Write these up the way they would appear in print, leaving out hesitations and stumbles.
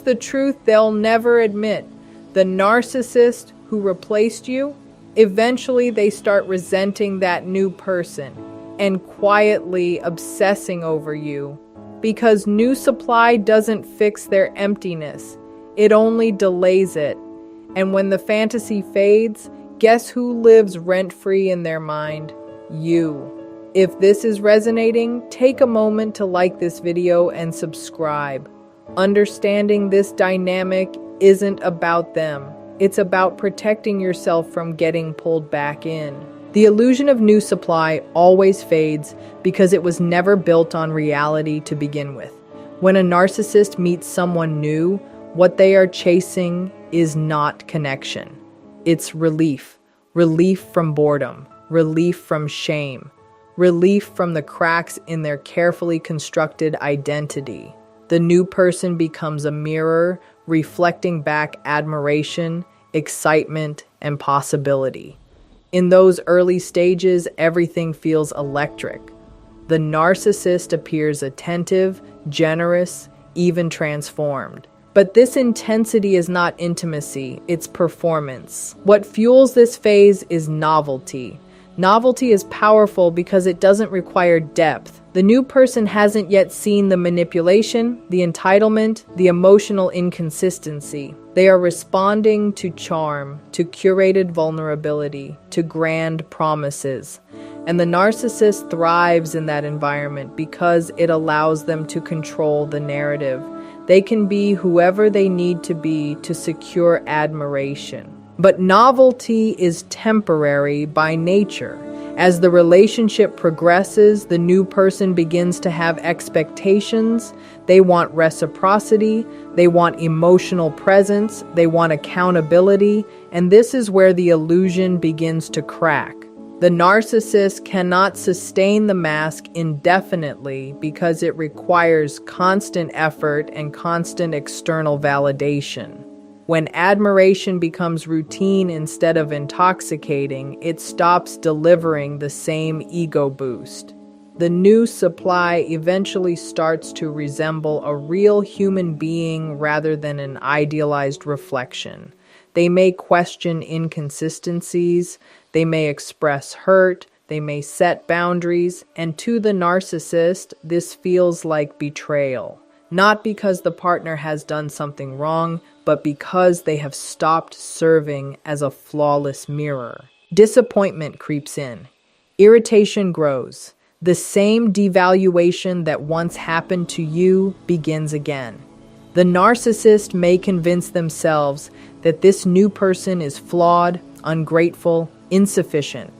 The truth they'll never admit. The narcissist who replaced you, eventually they start resenting that new person and quietly obsessing over you because new supply doesn't fix their emptiness. It only delays it. And when the fantasy fades, guess who lives rent-free in their mind? You. If this is resonating, take a moment to like this video and subscribe. Understanding this dynamic isn't about them. It's about protecting yourself from getting pulled back in. The illusion of new supply always fades because it was never built on reality to begin with. When a narcissist meets someone new, what they are chasing is not connection. It's relief. Relief from boredom. Relief from shame. Relief from the cracks in their carefully constructed identity. The new person becomes a mirror, reflecting back admiration, excitement, and possibility. In those early stages, everything feels electric. The narcissist appears attentive, generous, even transformed. But this intensity is not intimacy, it's performance. What fuels this phase is novelty. Novelty is powerful because it doesn't require depth. The new person hasn't yet seen the manipulation, the entitlement, the emotional inconsistency. They are responding to charm, to curated vulnerability, to grand promises. And the narcissist thrives in that environment because it allows them to control the narrative. They can be whoever they need to be to secure admiration. But novelty is temporary by nature. As the relationship progresses, the new person begins to have expectations. They want reciprocity, they want emotional presence, they want accountability, and this is where the illusion begins to crack. The narcissist cannot sustain the mask indefinitely because it requires constant effort and constant external validation. When admiration becomes routine instead of intoxicating, it stops delivering the same ego boost. The new supply eventually starts to resemble a real human being rather than an idealized reflection. They may question inconsistencies, they may express hurt, they may set boundaries, and to the narcissist, this feels like betrayal. Not because the partner has done something wrong, but because they have stopped serving as a flawless mirror. Disappointment creeps in. Irritation grows. The same devaluation that once happened to you begins again. The narcissist may convince themselves that this new person is flawed, ungrateful, insufficient.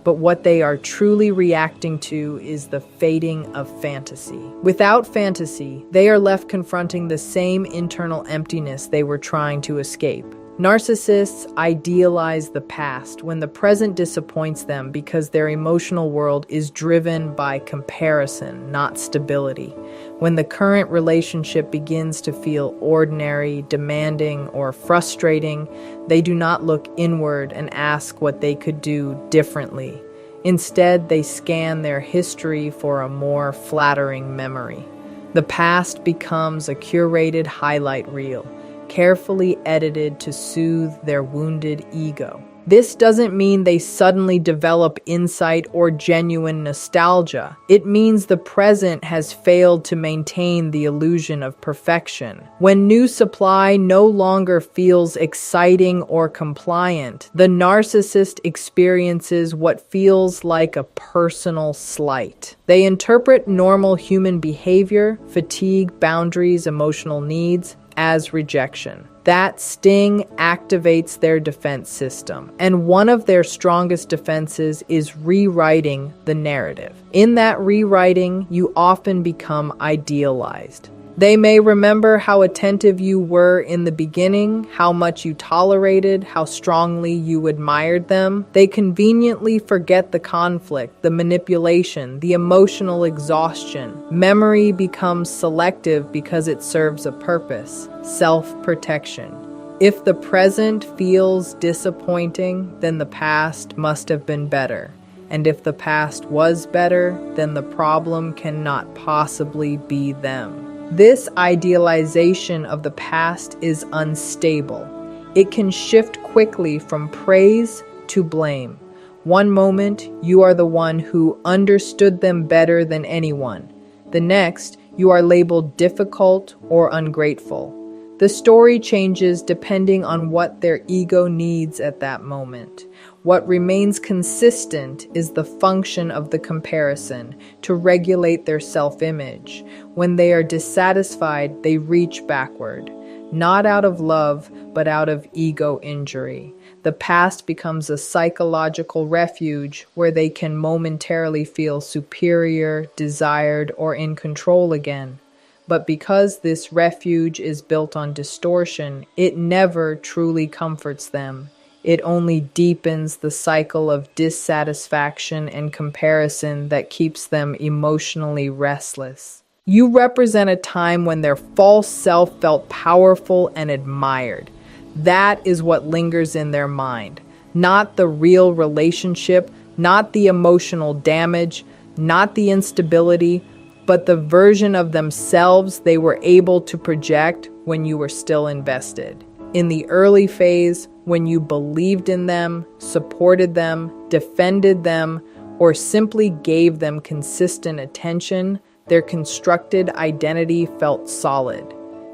But what they are truly reacting to is the fading of fantasy. Without fantasy, they are left confronting the same internal emptiness they were trying to escape. Narcissists idealize the past when the present disappoints them because their emotional world is driven by comparison, not stability. When the current relationship begins to feel ordinary, demanding, or frustrating, they do not look inward and ask what they could do differently. Instead, they scan their history for a more flattering memory. The past becomes a curated highlight reel, carefully edited to soothe their wounded ego. This doesn't mean they suddenly develop insight or genuine nostalgia. It means the present has failed to maintain the illusion of perfection. When new supply no longer feels exciting or compliant, the narcissist experiences what feels like a personal slight. They interpret normal human behavior, fatigue, boundaries, emotional needs, as rejection. That sting activates their defense system, and one of their strongest defenses is rewriting the narrative. In that rewriting, you often become idealized. They may remember how attentive you were in the beginning, how much you tolerated, how strongly you admired them. They conveniently forget the conflict, the manipulation, the emotional exhaustion. Memory becomes selective because it serves a purpose: self-protection. If the present feels disappointing, then the past must have been better. And if the past was better, then the problem cannot possibly be them. This idealization of the past is unstable. It can shift quickly from praise to blame. One moment, you are the one who understood them better than anyone. The next, you are labeled difficult or ungrateful. The story changes depending on what their ego needs at that moment. What remains consistent is the function of the comparison to regulate their self-image. When they are dissatisfied, they reach backward, not out of love, but out of ego injury. The past becomes a psychological refuge where they can momentarily feel superior, desired, or in control again. But because this refuge is built on distortion, it never truly comforts them. It only deepens the cycle of dissatisfaction and comparison that keeps them emotionally restless. You represent a time when their false self felt powerful and admired. That is what lingers in their mind, not the real relationship, not the emotional damage, not the instability, but the version of themselves they were able to project when you were still invested. In the early phase, when you believed in them, supported them, defended them, or simply gave them consistent attention, their constructed identity felt solid.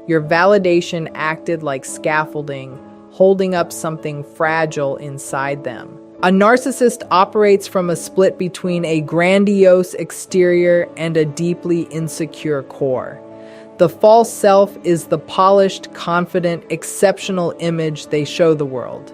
Your validation acted like scaffolding, holding up something fragile inside them. A narcissist operates from a split between a grandiose exterior and a deeply insecure core. The false self is the polished, confident, exceptional image they show the world.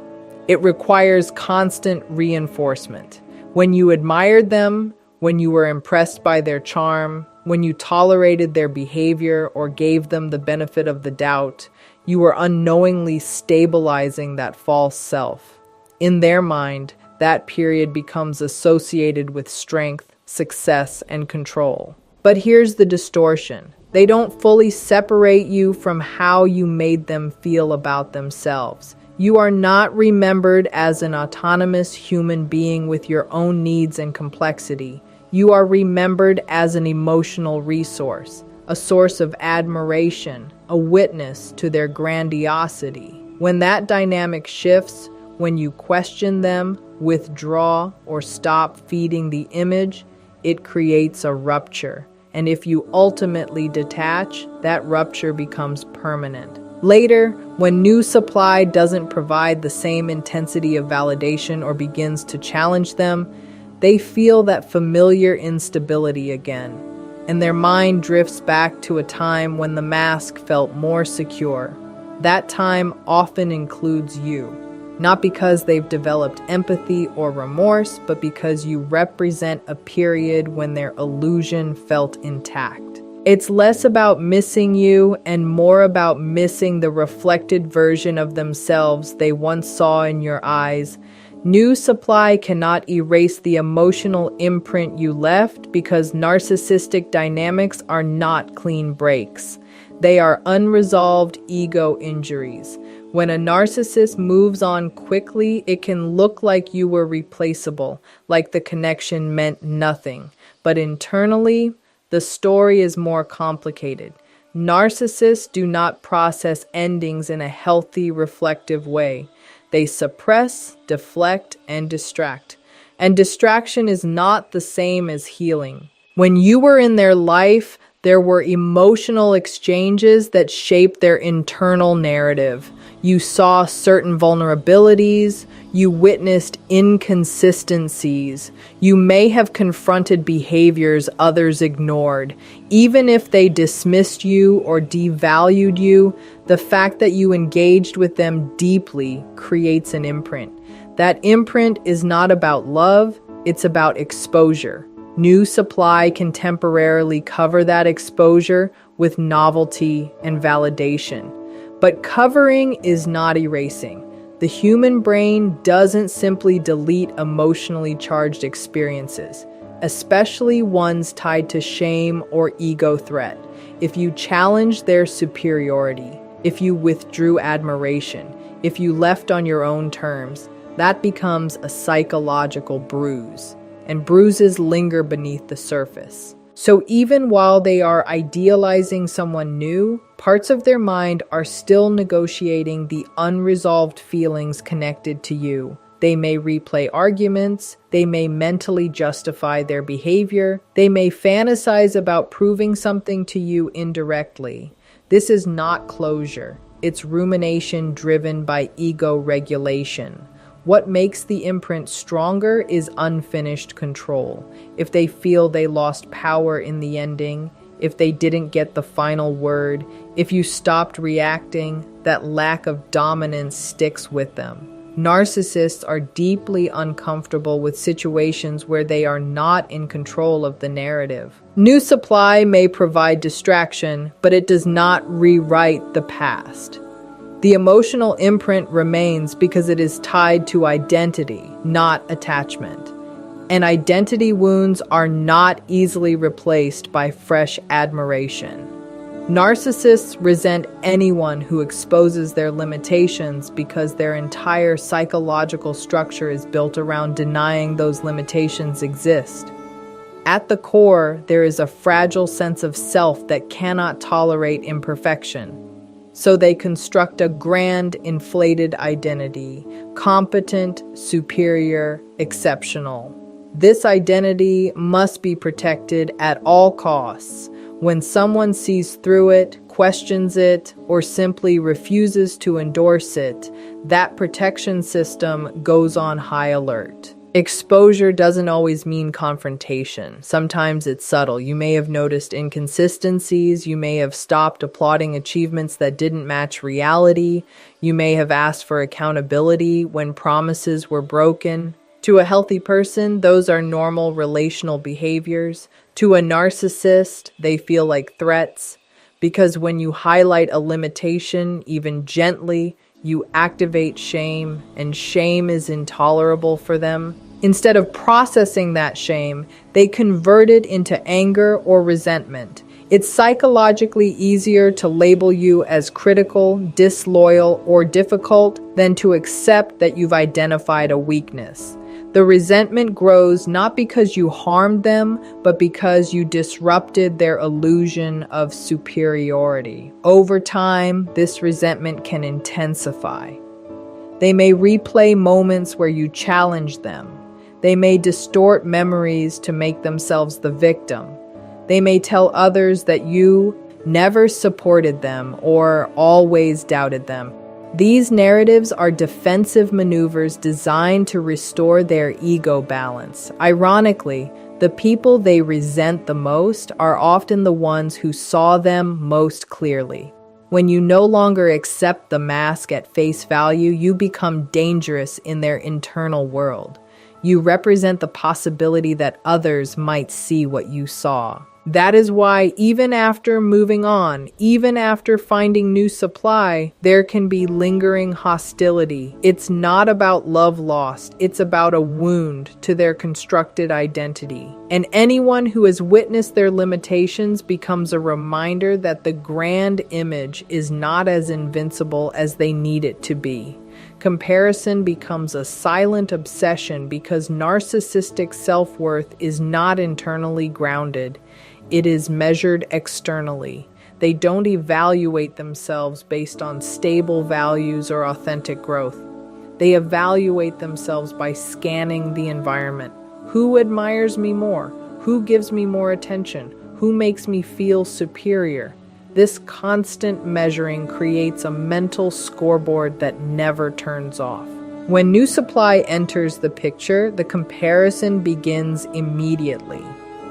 It requires constant reinforcement. When you admired them, when you were impressed by their charm, when you tolerated their behavior or gave them the benefit of the doubt, you were unknowingly stabilizing that false self. In their mind, that period becomes associated with strength, success, and control. But here's the distortion. They don't fully separate you from how you made them feel about themselves. You are not remembered as an autonomous human being with your own needs and complexity. You are remembered as an emotional resource, a source of admiration, a witness to their grandiosity. When that dynamic shifts, when you question them, withdraw, or stop feeding the image, it creates a rupture. And if you ultimately detach, that rupture becomes permanent. Later, when new supply doesn't provide the same intensity of validation or begins to challenge them, they feel that familiar instability again, and their mind drifts back to a time when the mask felt more secure. That time often includes you, not because they've developed empathy or remorse, but because you represent a period when their illusion felt intact. It's less about missing you and more about missing the reflected version of themselves they once saw in your eyes. New supply cannot erase the emotional imprint you left because narcissistic dynamics are not clean breaks. They are unresolved ego injuries. When a narcissist moves on quickly, it can look like you were replaceable, like the connection meant nothing. But internally, the story is more complicated. Narcissists do not process endings in a healthy, reflective way. They suppress, deflect, and distract. And distraction is not the same as healing. When you were in their life, there were emotional exchanges that shaped their internal narrative. You saw certain vulnerabilities. You witnessed inconsistencies. You may have confronted behaviors others ignored. Even if they dismissed you or devalued you, the fact that you engaged with them deeply creates an imprint. That imprint is not about love, it's about exposure. New supply can temporarily cover that exposure with novelty and validation. But covering is not erasing. The human brain doesn't simply delete emotionally charged experiences, especially ones tied to shame or ego threat. If you challenge their superiority, if you withdrew admiration, if you left on your own terms, that becomes a psychological bruise. And bruises linger beneath the surface. So even while they are idealizing someone new, parts of their mind are still negotiating the unresolved feelings connected to you. They may replay arguments, they may mentally justify their behavior, they may fantasize about proving something to you indirectly. This is not closure. It's rumination driven by ego regulation. What makes the imprint stronger is unfinished control. If they feel they lost power in the ending, if they didn't get the final word, if you stopped reacting, that lack of dominance sticks with them. Narcissists are deeply uncomfortable with situations where they are not in control of the narrative. New supply may provide distraction, but it does not rewrite the past. The emotional imprint remains because it is tied to identity, not attachment. And identity wounds are not easily replaced by fresh admiration. Narcissists resent anyone who exposes their limitations because their entire psychological structure is built around denying those limitations exist. At the core, there is a fragile sense of self that cannot tolerate imperfection. So they construct a grand, inflated identity, competent, superior, exceptional. This identity must be protected at all costs. When someone sees through it, questions it, or simply refuses to endorse it, that protection system goes on high alert. Exposure doesn't always mean confrontation. Sometimes it's subtle. You may have noticed inconsistencies. You may have stopped applauding achievements that didn't match reality. You may have asked for accountability when promises were broken. To a healthy person, those are normal relational behaviors. To a narcissist, they feel like threats. Because when you highlight a limitation, even gently, you activate shame, and shame is intolerable for them. Instead of processing that shame, they convert it into anger or resentment. It's psychologically easier to label you as critical, disloyal, or difficult than to accept that you've identified a weakness. The resentment grows not because you harmed them, but because you disrupted their illusion of superiority. Over time, this resentment can intensify. They may replay moments where you challenge them. They may distort memories to make themselves the victim. They may tell others that you never supported them or always doubted them. These narratives are defensive maneuvers designed to restore their ego balance. Ironically, the people they resent the most are often the ones who saw them most clearly. When you no longer accept the mask at face value, you become dangerous in their internal world. You represent the possibility that others might see what you saw. That is why even after moving on, even after finding new supply, there can be lingering hostility. It's not about love lost, it's about a wound to their constructed identity. And anyone who has witnessed their limitations becomes a reminder that the grand image is not as invincible as they need it to be. Comparison becomes a silent obsession because narcissistic self-worth is not internally grounded. It is measured externally. They don't evaluate themselves based on stable values or authentic growth. They evaluate themselves by scanning the environment. Who admires me more? Who gives me more attention? Who makes me feel superior? This constant measuring creates a mental scoreboard that never turns off. When new supply enters the picture, the comparison begins immediately.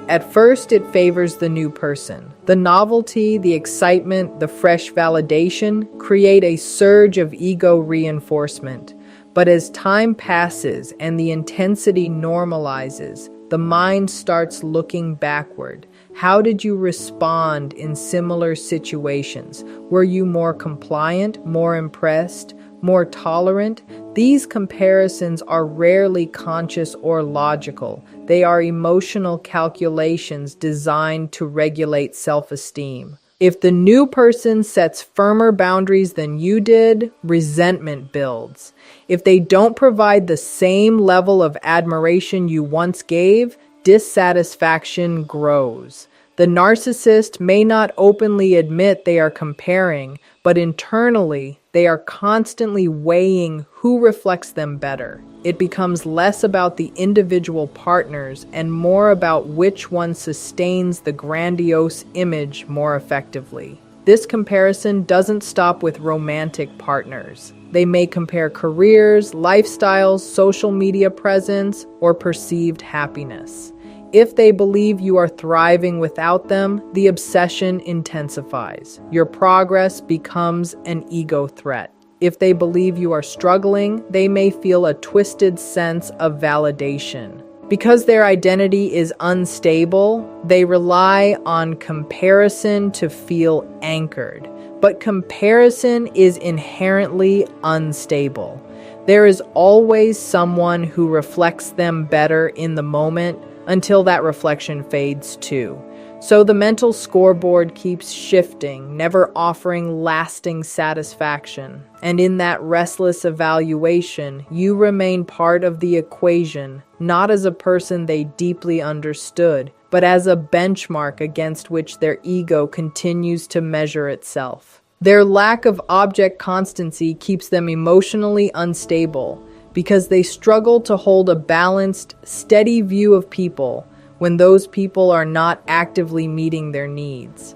At first, it favors the new person. The novelty, the excitement, the fresh validation create a surge of ego reinforcement. But as time passes and the intensity normalizes, the mind starts looking backward. How did you respond in similar situations? Were you more compliant, more impressed, more tolerant? These comparisons are rarely conscious or logical. They are emotional calculations designed to regulate self-esteem. If the new person sets firmer boundaries than you did, resentment builds. If they don't provide the same level of admiration you once gave, dissatisfaction grows. The narcissist may not openly admit they are comparing, but internally, they are constantly weighing who reflects them better. It becomes less about the individual partners and more about which one sustains the grandiose image more effectively. This comparison doesn't stop with romantic partners. They may compare careers, lifestyles, social media presence, or perceived happiness. If they believe you are thriving without them, the obsession intensifies. Your progress becomes an ego threat. If they believe you are struggling, they may feel a twisted sense of validation. Because their identity is unstable, they rely on comparison to feel anchored. But comparison is inherently unstable. There is always someone who reflects them better in the moment until that reflection fades too. So the mental scoreboard keeps shifting, never offering lasting satisfaction. And in that restless evaluation, you remain part of the equation, not as a person they deeply understood, but as a benchmark against which their ego continues to measure itself. Their lack of object constancy keeps them emotionally unstable because they struggle to hold a balanced, steady view of people when those people are not actively meeting their needs.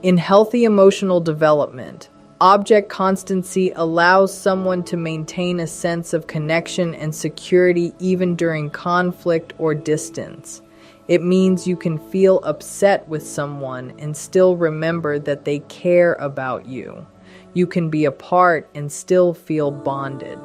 In healthy emotional development, object constancy allows someone to maintain a sense of connection and security even during conflict or distance. It means you can feel upset with someone and still remember that they care about you. You can be apart and still feel bonded.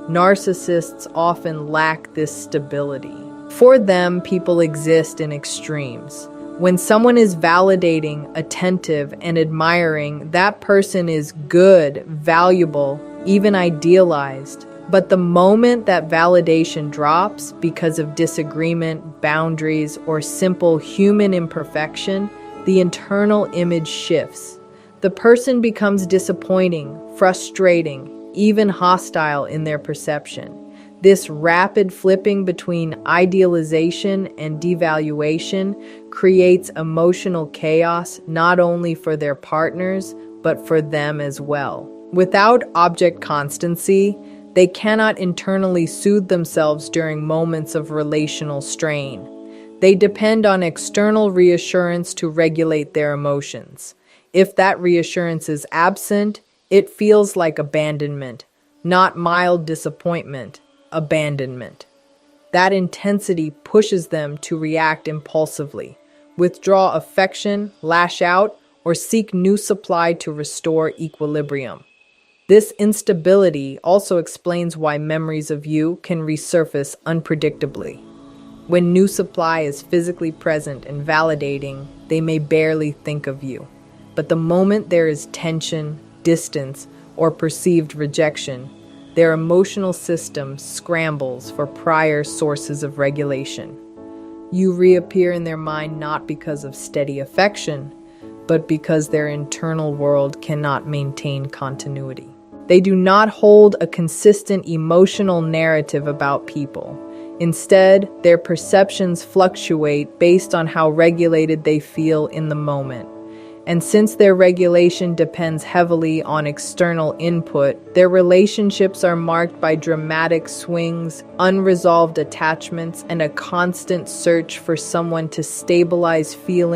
Narcissists often lack this stability. For them, people exist in extremes. When someone is validating, attentive, and admiring, that person is good, valuable, even idealized. But the moment that validation drops because of disagreement, boundaries, or simple human imperfection, the internal image shifts. The person becomes disappointing, frustrating, even hostile in their perception. This rapid flipping between idealization and devaluation creates emotional chaos not only for their partners, but for them as well. Without object constancy, they cannot internally soothe themselves during moments of relational strain. They depend on external reassurance to regulate their emotions. If that reassurance is absent, it feels like abandonment, not mild disappointment. Abandonment. That intensity pushes them to react impulsively, withdraw affection, lash out, or seek new supply to restore equilibrium. This instability also explains why memories of you can resurface unpredictably. When new supply is physically present and validating, they may barely think of you. But the moment there is tension, distance, or perceived rejection, their emotional system scrambles for prior sources of regulation. You reappear in their mind not because of steady affection, but because their internal world cannot maintain continuity. They do not hold a consistent emotional narrative about people. Instead, their perceptions fluctuate based on how regulated they feel in the moment. And since their regulation depends heavily on external input, their relationships are marked by dramatic swings, unresolved attachments, and a constant search for someone to stabilize feelings.